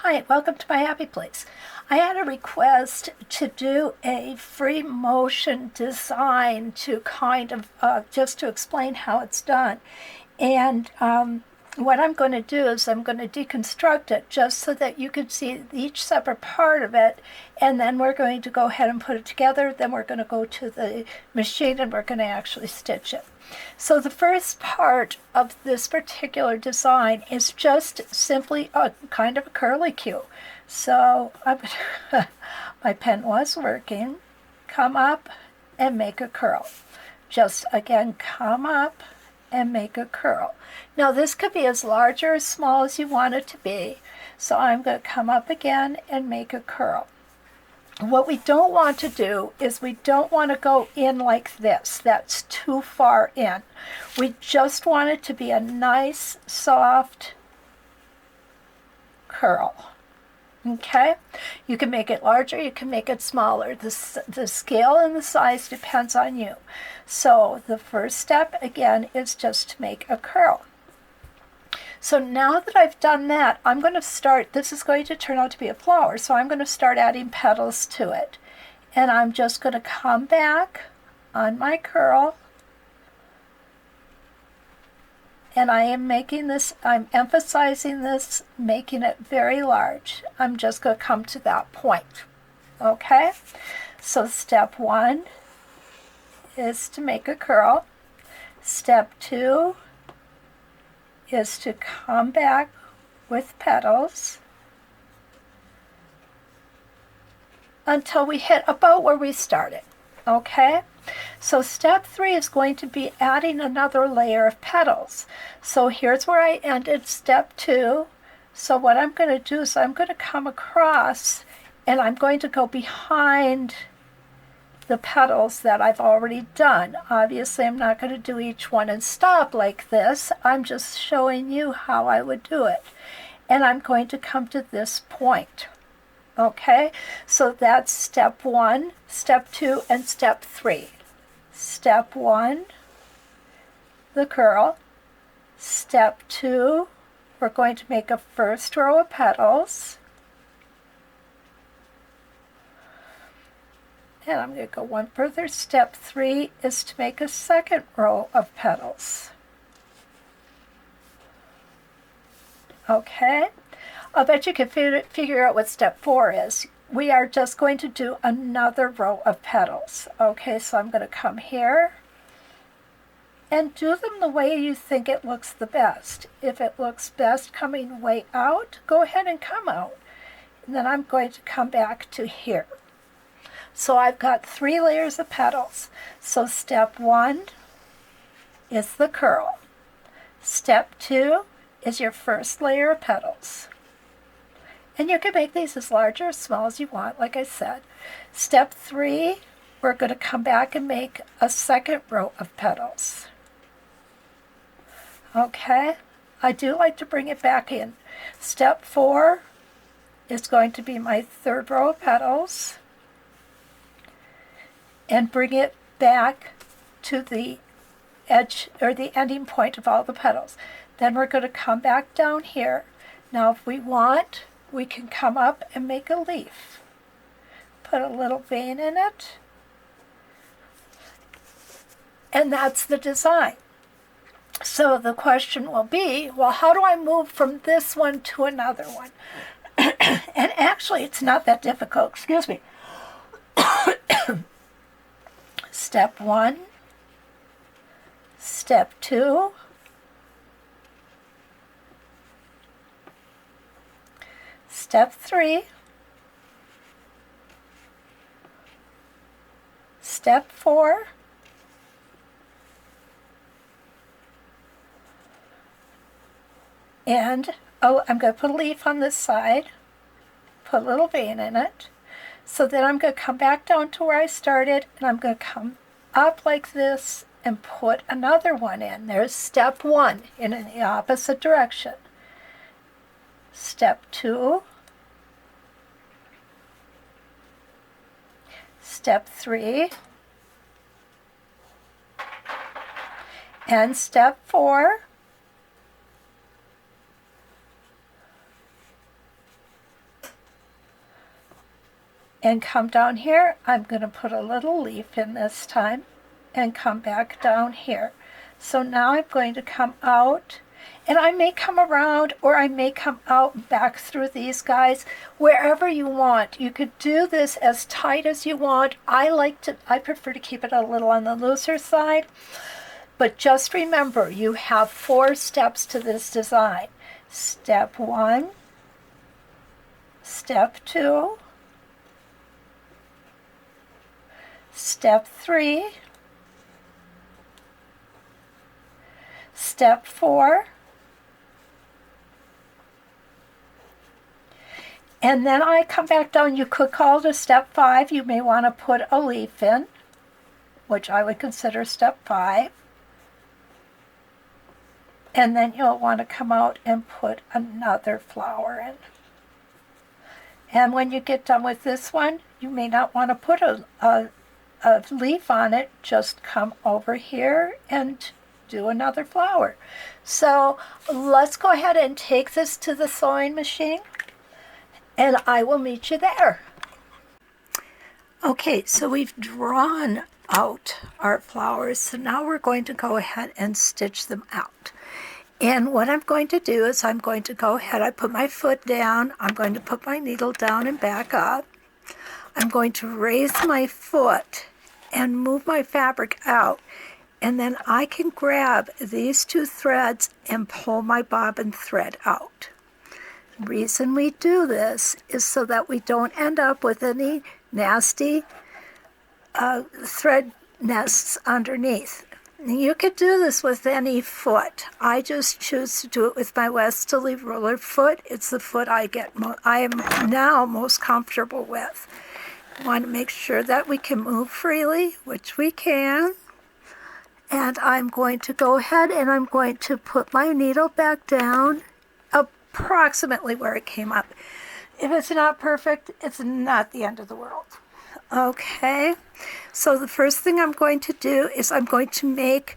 Hi, welcome to my happy place. I had a request to do a free motion design to kind of just to explain how it's done. And what I'm going to do is I'm going to deconstruct it just so that you can see each separate part of it, and then we're going to go ahead and put it together. Then we're going to go to the machine and we're going to actually stitch it. So the first part of this particular design is just simply a kind of a curlicue. So my pen was working. Come up and make a curl. Just again, come up and make a curl. Now this could be as large or as small as you want it to be. So I'm going to come up again and make a curl. What we don't want to do is we don't want to go in like this. That's too far in. We just want it to be a nice, soft curl. Okay? You can make it larger, you can make it smaller. The scale and the size depends on you. So the first step, again, is just to make a curl. So now that I've done that, I'm going to start, this is going to turn out to be a flower, so I'm going to start adding petals to it. And I'm just going to come back on my curl, and I am making this, I'm emphasizing this, making it very large. I'm just going to come to that point. Okay? So step one is to make a curl. Step two is to come back with petals until we hit about where we started. Okay? So step three is going to be adding another layer of petals. So here's where I ended step two. So what I'm going to do is I'm going to come across and I'm going to go behind the petals that I've already done. Obviously, I'm not going to do each one and stop like this. I'm just showing you how I would do it. And I'm going to come to this point. Okay, so that's step one, step two, and step three. Step one, the curl. Step two, we're going to make a first row of petals. And I'm going to go one further. Step three is to make a second row of petals. Okay, I'll bet you can figure out what step four is. We are just going to do another row of petals. Okay, so I'm going to come here and do them the way you think it looks the best. If it looks best coming way out, go ahead and come out. And then I'm going to come back to here. So I've got 3 layers of petals. So step one is the curl. Step two is your first layer of petals. And you can make these as large or as small as you want, like I said. Step three, we're going to come back and make a second row of petals. Okay, I do like to bring it back in. Step four is going to be my third row of petals. And bring it back to the edge or the ending point of all the petals. Then we're going to come back down here. Now if we want, we can come up and make a leaf. Put a little vein in it. And that's the design. So the question will be, well, how do I move from this one to another one? And actually, it's not that difficult. Excuse me. Step one, step two, step three, step four, and I'm going to put a leaf on this side, put a little vein in it. So then I'm going to come back down to where I started, and I'm going to come up like this and put another one in. There's step one in the opposite direction. Step two. Step three. And step four. and come down here. I'm going to put a little leaf in this time and come back down here. So now I'm going to come out, and I may come around or I may come out and back through these guys, wherever you want. You could do this as tight as you want. I prefer to keep it a little on the looser side, but just remember you have 4 steps to this design. Step 1, step 2, step 3, step 4, and then I come back down. You could call it a step 5. You may want to put a leaf in, which I would consider step 5. And then you'll want to come out and put another flower in. And when you get done with this one, you may not want to put a leaf on it. Just come over here and do another flower. So let's go ahead and take this to the sewing machine, and I will meet you there. Okay, so we've drawn out our flowers, so now we're going to go ahead and stitch them out. And what I'm going to do is I'm going to go ahead, I put my foot down, I'm going to put my needle down and back up. I'm going to raise my foot and move my fabric out, and then I can grab these 2 threads and pull my bobbin thread out. The reason we do this is so that we don't end up with any nasty thread nests underneath. You could do this with any foot. I just choose to do it with my Westerly ruler foot. It's the foot I am now most comfortable with. I want to make sure that we can move freely, which we can. And I'm going to go ahead and I'm going to put my needle back down approximately where it came up. If it's not perfect, it's not the end of the world. Okay, so the first thing I'm going to do is I'm going to make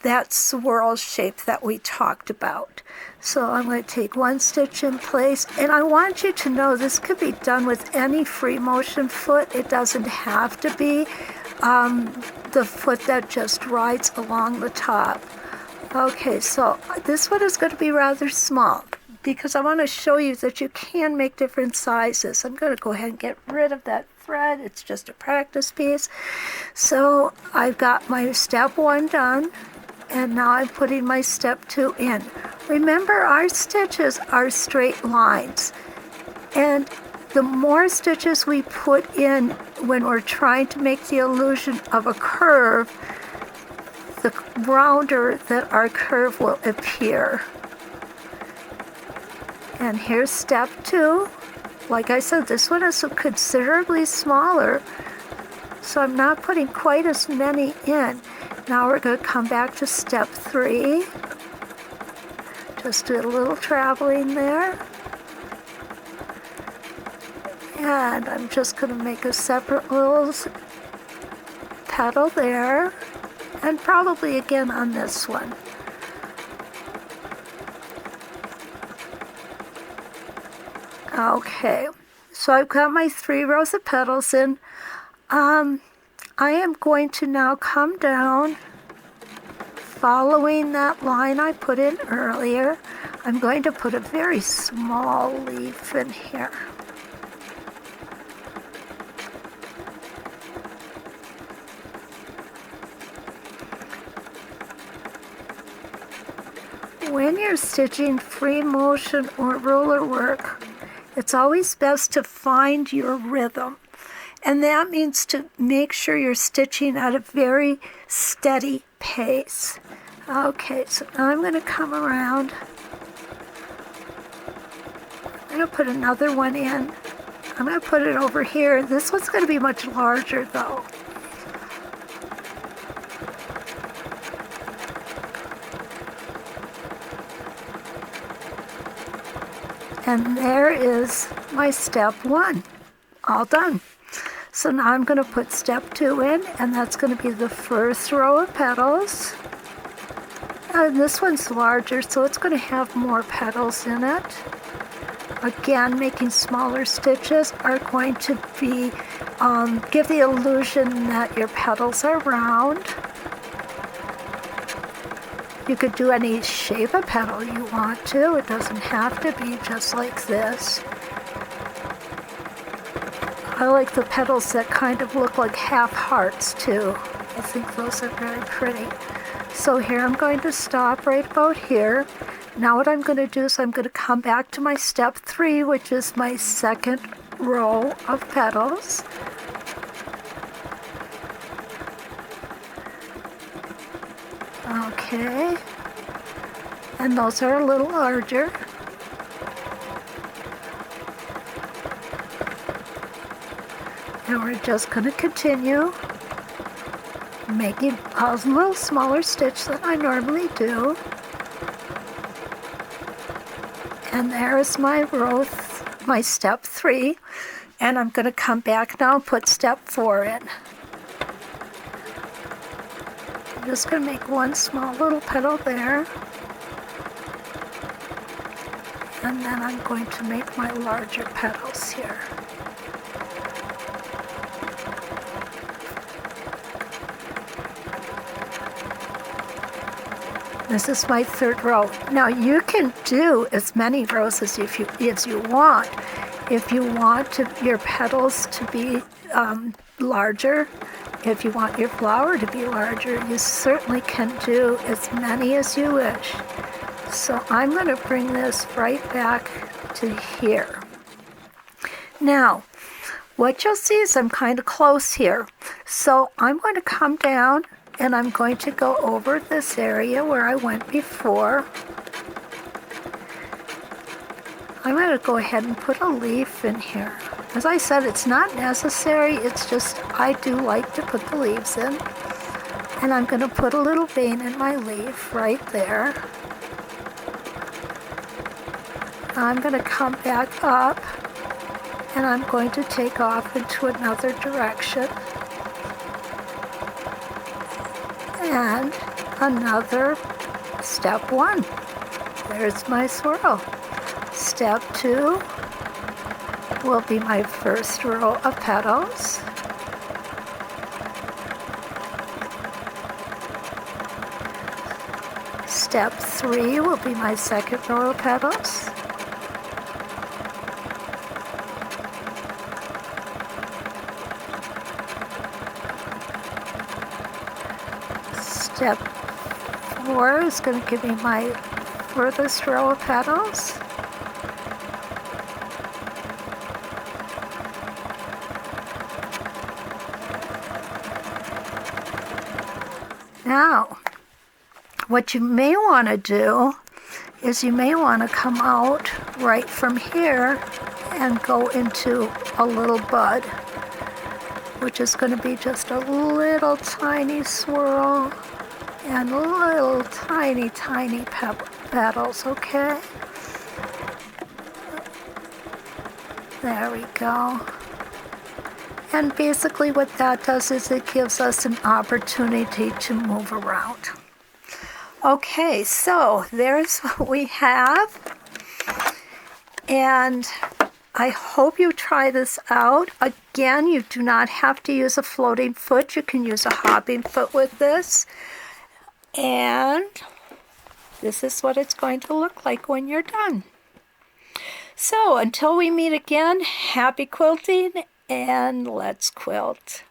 that swirl shape that we talked about. So I'm going to take 1 stitch in place, and I want you to know this could be done with any free motion foot. It doesn't have to be the foot that just rides along the top. Okay, so this one is going to be rather small because I want to show you that you can make different sizes. I'm going to go ahead and get rid of that thread. It's just a practice piece. So I've got my step 1 done, and now I'm putting my step 2 in. Remember, our stitches are straight lines, and the more stitches we put in when we're trying to make the illusion of a curve, the rounder that our curve will appear. And here's step 2. Like I said, this one is considerably smaller, so I'm not putting quite as many in. Now we're going to come back to step 3. Just do a little traveling there. And I'm just going to make a separate little petal there, and probably again on this one. Okay, so I've got my 3 rows of petals in. I am going to now come down, following that line I put in earlier. I'm going to put a very small leaf in here. When you're stitching free motion or ruler work, it's always best to find your rhythm. And that means to make sure you're stitching at a very steady pace. Okay, so now I'm going to come around. I'm going to put another one in. I'm going to put it over here. This one's going to be much larger though. And there is my step 1, all done. So now I'm going to put step 2 in, and that's going to be the first row of petals. And this one's larger, so it's going to have more petals in it. again, making smaller stitches are going to be, give the illusion that your petals are round. You could do any shape of petal you want to. It doesn't have to be just like this. I like the petals that kind of look like half hearts too. I think those are very pretty. So here I'm going to stop right about here. Now what I'm going to do is I'm going to come back to my step 3, which is my second row of petals. Okay, and those are a little larger. And we're just going to continue making a little smaller stitch than I normally do. And there's my row, my step 3. And I'm going to come back now and put step 4 in. I'm just going to make one small little petal there. And then I'm going to make my larger petals here. This is my third row. Now you can do as many rows as you want. If you want your petals to be larger, if you want your flower to be larger, you certainly can do as many as you wish. So I'm going to bring this right back to here. Now, what you'll see is I'm kind of close here. So I'm going to come down and I'm going to go over this area where I went before. I'm going to go ahead and put a leaf in here. As I said, it's not necessary, it's just I do like to put the leaves in. And I'm going to put a little vein in my leaf right there. I'm going to come back up and I'm going to take off into another direction. And another step 1. There's my swirl. Step 2 will be my first row of petals. Step 3 will be my second row of petals. Step 4 is going to give me my furthest row of petals. Now, what you may want to do is you may want to come out right from here and go into a little bud, which is going to be just a little tiny swirl and little tiny petals, okay? There we go. And basically what that does is it gives us an opportunity to move around. Okay, so there's what we have. And I hope you try this out. Again, you do not have to use a floating foot. You can use a hopping foot with this. And this is what it's going to look like when you're done. So until we meet again, happy quilting and let's quilt.